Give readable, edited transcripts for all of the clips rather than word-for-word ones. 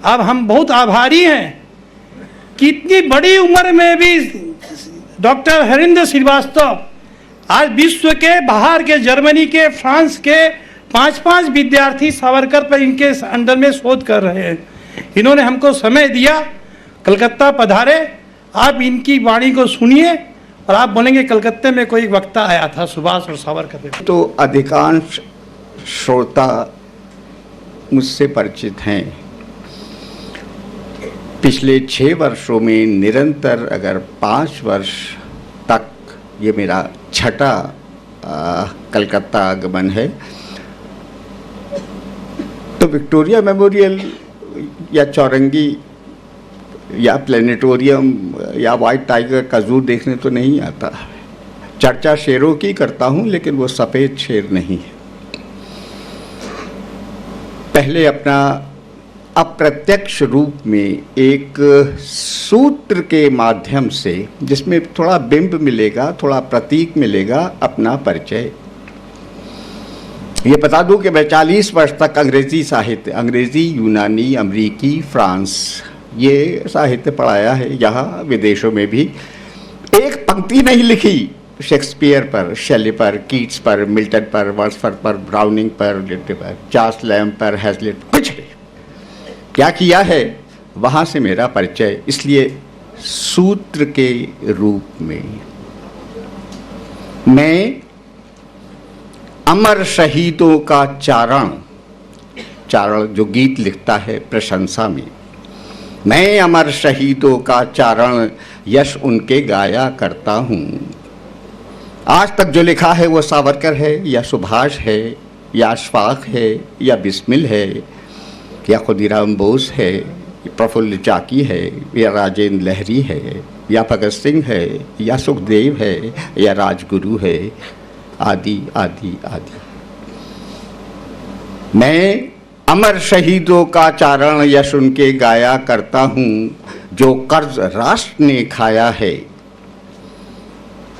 अब हम बहुत आभारी हैं कि इतनी बड़ी उम्र में भी डॉक्टर हरिंद्र श्रीवास्तव आज विश्व के बाहर के, जर्मनी के, फ्रांस के 5-5 विद्यार्थी सावरकर पर इनके अंडर में शोध कर रहे हैं। इन्होंने हमको समय दिया, कलकत्ता पधारे, आप इनकी वाणी को सुनिए और आप बोलेंगे कलकत्ते में कोई वक्ता आया था सुभाष और सावरकर। तो अधिकांश श्रोता मुझसे परिचित हैं। पिछले 6 वर्षों में निरंतर अगर 5 वर्ष तक, ये मेरा छठा कलकत्ता आगमन है, तो विक्टोरिया मेमोरियल या चौरंगी या प्लेनेटोरियम या वाइट टाइगर का जू देखने तो नहीं आता। चर्चा शेरों की करता हूँ, लेकिन वो सफ़ेद शेर नहीं है। पहले अपना अप्रत्यक्ष रूप में एक सूत्र के माध्यम से, जिसमें थोड़ा बिंब मिलेगा, थोड़ा प्रतीक मिलेगा, अपना परिचय। ये बता दूं कि मैं 40 वर्ष तक अंग्रेजी साहित्य, अंग्रेजी, यूनानी, अमेरिकी, फ्रांस, ये साहित्य पढ़ाया है। यहाँ विदेशों में भी एक पंक्ति नहीं लिखी शेक्सपियर पर, शेली पर, कीट्स पर, मिल्टन पर, वर्ड्सवर्थ पर, ब्राउनिंग पर, चार्ल्स लैम्ब पर, हैजलिट, कुछ नहीं। क्या किया है, वहाँ से मेरा परिचय। इसलिए सूत्र के रूप में मैं अमर शहीदों का चारण जो गीत लिखता है प्रशंसा में, मैं अमर शहीदों का चारण यश उनके गाया करता हूँ। आज तक जो लिखा है वो सावरकर है या सुभाष है या अशफाक है या बिस्मिल है या खुदीराम बोस है, प्रफुल्ल चाकी है या राजेंद्र लहरी है या भगत सिंह है या सुखदेव है या राजगुरु है, आदि आदि आदि। मैं अमर शहीदों का चारण यश उनके गाया करता हूँ, जो कर्ज राष्ट्र ने खाया है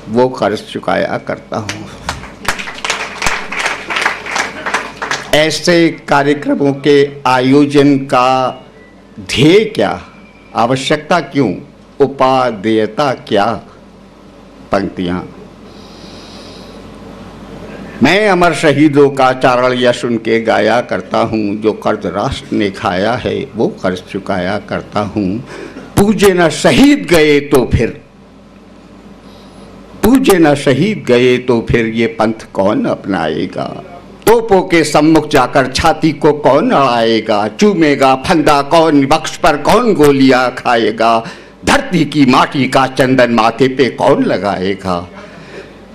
वो कर्ज चुकाया करता हूँ। ऐसे कार्यक्रमों के आयोजन का ध्येय क्या, आवश्यकता क्यों, उपादेयता क्या? पंक्तियाँ, मैं अमर शहीदों का चारण यश उनके गाया करता हूँ, जो कर्ज राष्ट्र ने खाया है वो कर्ज चुकाया करता हूँ। पूजे न शहीद गए तो फिर, पूजे न शहीद गए तो फिर ये पंथ कौन अपनाएगा? तोपों के सम्मुख जाकर छाती को कौन अड़ाएगा? चूमेगा फंदा कौन, बख्श पर कौन गोलियां खाएगा? धरती की माटी का चंदन माथे पे कौन लगाएगा?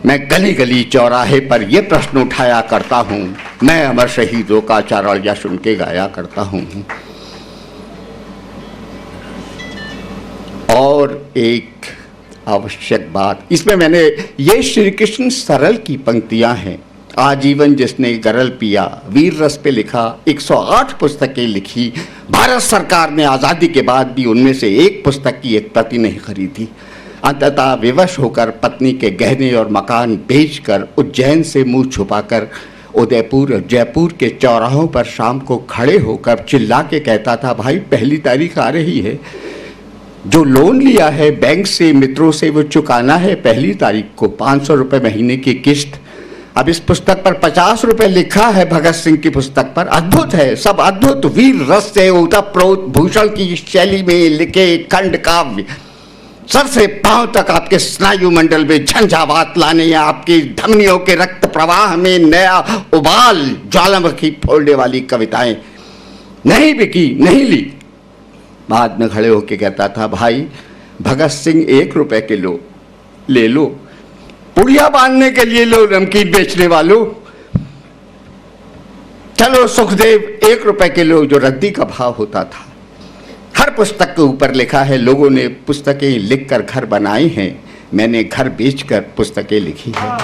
मैं गली गली चौराहे पर यह प्रश्न उठाया करता हूँ, मैं अमर शहीदों का चारण यश उनके गाया करता हूँ। और एक आवश्यक बात, इसमें मैंने ये श्री कृष्ण सरल की पंक्तियां हैं। आजीवन जिसने गरल पिया, वीर रस पे लिखा, 108 पुस्तकें लिखी। भारत सरकार ने आज़ादी के बाद भी उनमें से एक पुस्तक की एक प्रति नहीं खरीदी। अंततः विवश होकर पत्नी के गहने और मकान बेचकर, उज्जैन से मुंह छुपाकर, उदयपुर और जयपुर के चौराहों पर शाम को खड़े होकर चिल्ला के कहता था, भाई 1 तारीख आ रही है, जो लोन लिया है बैंक से, मित्रों से, वो चुकाना है 1 तारीख को, 500 रुपये महीने की किस्त। अब इस पुस्तक पर 50 रुपये लिखा है, भगत सिंह की पुस्तक पर। अद्भुत है, सब अद्भुत, वीर रस से ओतप्रोत भूषण की शैली में लिखे खंड काव्य, सर से पांव तक आपके स्नायु मंडल में झंझावात लाने या आपकी धमनियों के रक्त प्रवाह में नया उबाल ज्वालामुखी फोड़ने वाली कविताएं नहीं बिकी, नहीं ली। बाद में खड़े होकर कहता था, भाई भगत सिंह 1 रुपए किलो ले लो, पुड़िया बांधने के लिए लो, नमकीन बेचने वालों, चलो सुखदेव 1 रुपए किलो, जो रद्दी का भाव होता था। हर पुस्तक के ऊपर लिखा है, लोगों ने पुस्तकें लिखकर घर बनाए हैं, मैंने घर बेचकर पुस्तकें लिखी है।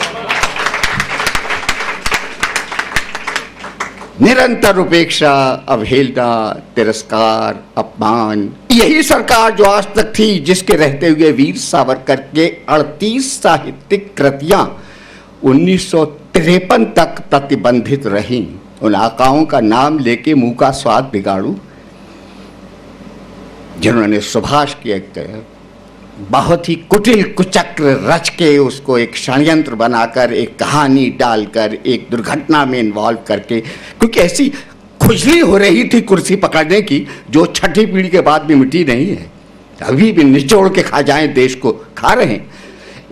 निरंतर उपेक्षा, अवहेलना, तिरस्कार, अपमान, यही सरकार जो आज तक थी, जिसके रहते हुए वीर सावरकर के 38 साहित्यिक कृतियां 1953 तक प्रतिबंधित रहीं। उन आकाओं का नाम लेके मुंह का स्वाद बिगाड़ू। जिन्होंने सुभाष की एक बहुत ही कुटिल कुचक्र रच के उसको एक षड्यंत्र बनाकर, एक कहानी डालकर, एक दुर्घटना में इन्वॉल्व करके, क्योंकि ऐसी खुजली हो रही थी कुर्सी पकड़ने की जो छठी पीढ़ी के बाद भी मिटी नहीं है, अभी भी निचोड़ के खा जाएं देश को, खा रहे हैं।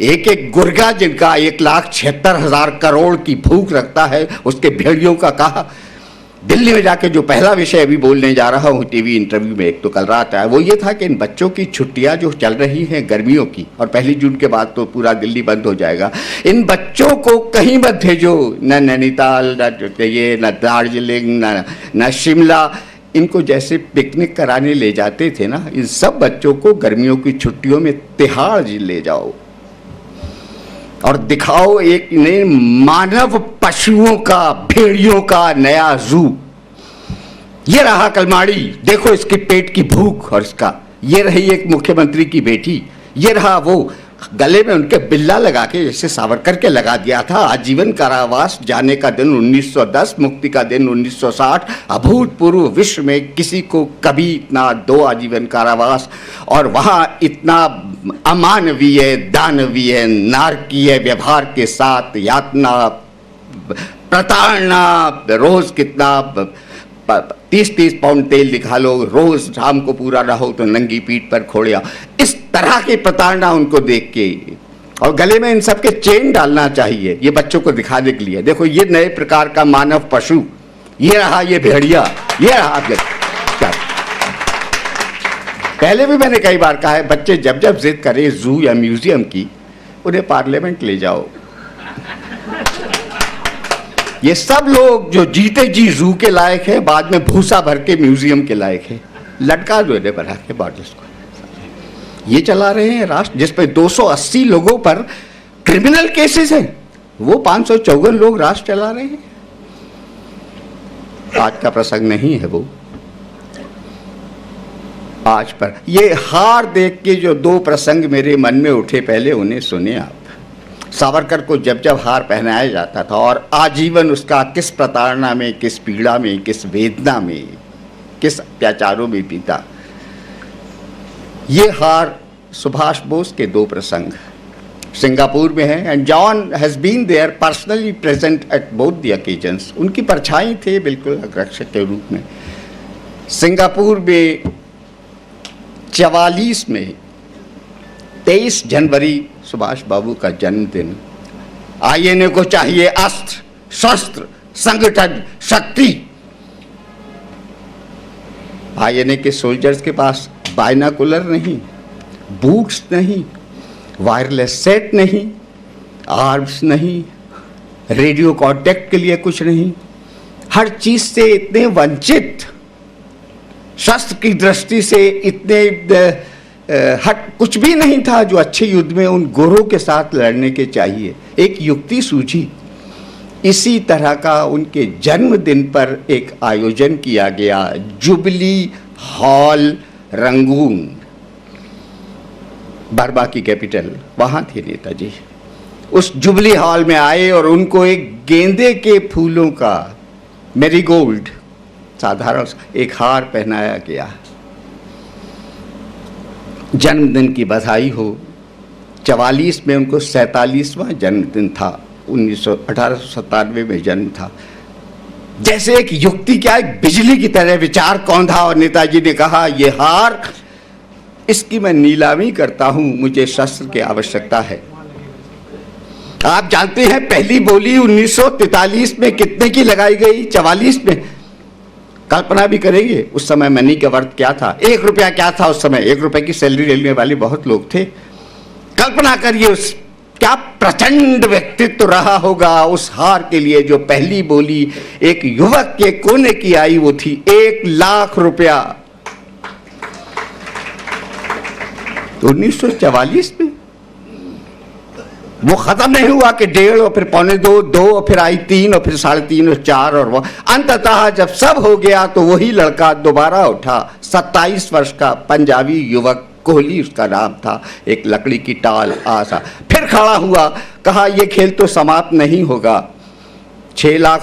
एक एक गुर्गा जिनका 1,76,000 करोड़ की भूख रखता है, उसके भेड़ियों का कहा। दिल्ली में जाके जो पहला विषय अभी बोलने जा रहा हूँ टीवी इंटरव्यू में, एक तो कल रात आया, वो ये था कि इन बच्चों की छुट्टियां जो चल रही हैं गर्मियों की, और 1 जून के बाद तो पूरा दिल्ली बंद हो जाएगा, इन बच्चों को कहीं मत भेजो, न नैनीताल, न दार्जिलिंग, न शिमला। इनको जैसे पिकनिक कराने ले जाते थे ना, इन सब बच्चों को गर्मियों की छुट्टियों में तिहाड़ ले जाओ और दिखाओ एक नए मानव पशुओं का, भेड़ियों का नया जू। ये रहा कलमाड़ी, देखो इसके पेट की भूख, और इसका ये रही एक मुख्यमंत्री की बेटी, ये रहा वो गले में उनके बिल्ला लगा के, जैसे सावरकर के लगा दिया था, आजीवन कारावास, जाने का दिन 1910, मुक्ति का दिन 1960, अभूतपूर्व, विश्व में किसी को कभी इतना 2 आजीवन कारावास, और वहाँ इतना अमानवीय, दानवीय, नारकीय व्यवहार के साथ यातना, प्रताड़ना, रोज कितना 30-30 पाउंड तेल दिखा लो, रोज शाम को पूरा रहो तो नंगी पीठ पर खोड़िया, इस तरह की प्रताड़ना उनको देख के, और गले में इन सब के चेन डालना चाहिए ये बच्चों को दिखाने के लिए। देखो ये नए प्रकार का मानव पशु, ये रहा ये भेड़िया, ये रहा। पहले भी मैंने कई बार कहा है, बच्चे जब जब जिद करें जू या म्यूजियम की, उन्हें पार्लियामेंट ले जाओ। ये सब लोग जो जीते जी जू के लायक है, बाद में भूसा भर के म्यूजियम के लायक है। लटका दो इन्हें बना के बॉर्डर्स को। ये चला रहे हैं राष्ट्र जिसपे 280 लोगों पर क्रिमिनल केसेस हैं, वो 554 लोग राष्ट्र चला रहे हैं। आज का प्रसंग नहीं है वो, आज पर ये हार देख के जो 2 प्रसंग मेरे मन में उठे, पहले उन्हें सुने आप। सावरकर को जब जब हार पहनाया जाता था और आजीवन उसका किस प्रताड़ना में, किस पीड़ा में, किस वेदना में, किस अत्याचारों में बीता। ये हार सुभाष बोस के 2 प्रसंग सिंगापुर में है, and John has been there personally present at both the occasions. उनकी परछाई थे बिल्कुल रक्षक के रूप में। सिंगापुर में 44 में 23 जनवरी सुभाष बाबू का जन्मदिन। आईएनए को चाहिए अस्त्र, शस्त्र, संगठन, शक्ति। आईएनए के सोल्जर्स के पास बाइनाकुलर नहीं, बूट्स नहीं, वायरलेस सेट नहीं, आर्म्स नहीं, रेडियो कांटेक्ट के लिए कुछ नहीं, हर चीज से इतने वंचित, शस्त्र की दृष्टि से इतने हट कुछ भी नहीं था जो अच्छे युद्ध में उन गोरों के साथ लड़ने के चाहिए। एक युक्ति सूझी, इसी तरह का उनके जन्मदिन पर एक आयोजन किया गया, जुबली हॉल रंगून, बर्मा की कैपिटल, वहाँ थे नेताजी। उस जुबली हॉल में आए और उनको एक गेंदे के फूलों का, मेरीगोल्ड, साधारण एक हार पहनाया गया। जन्मदिन की बधाई हो। 44 में उनको 47वां जन्मदिन था, 1897 में जन्म था। जैसे एक युक्ति, क्या एक बिजली की तरह विचार कौंधा, और नेताजी ने कहा ये हार, इसकी मैं नीलामी करता हूं, मुझे शस्त्र की आवश्यकता है। आप जानते हैं पहली बोली 1943 में कितने की लगाई गई? 44 में। कल्पना भी करेंगे उस समय मनी का वर्थ क्या था, 1 रुपया क्या था उस समय। 1 रुपए की सैलरी लेने वाले बहुत लोग थे। कल्पना करिए उस क्या प्रचंड व्यक्तित्व रहा होगा उस हार के लिए। जो पहली बोली एक युवक के कोने की आई, वो थी 1 लाख रुपया 1944 में। वो खत्म नहीं हुआ कि 1.5 और फिर 2.25, 2 और फिर आई 3 और फिर 3.5 और 4 और वो अंततः जब सब हो गया तो वही लड़का दोबारा उठा। 27 वर्ष का पंजाबी युवक, कोहली उसका नाम था, एक लकड़ी की टाल आसा, फिर खड़ा हुआ, कहा यह खेल तो समाप्त नहीं होगा। 6 लाख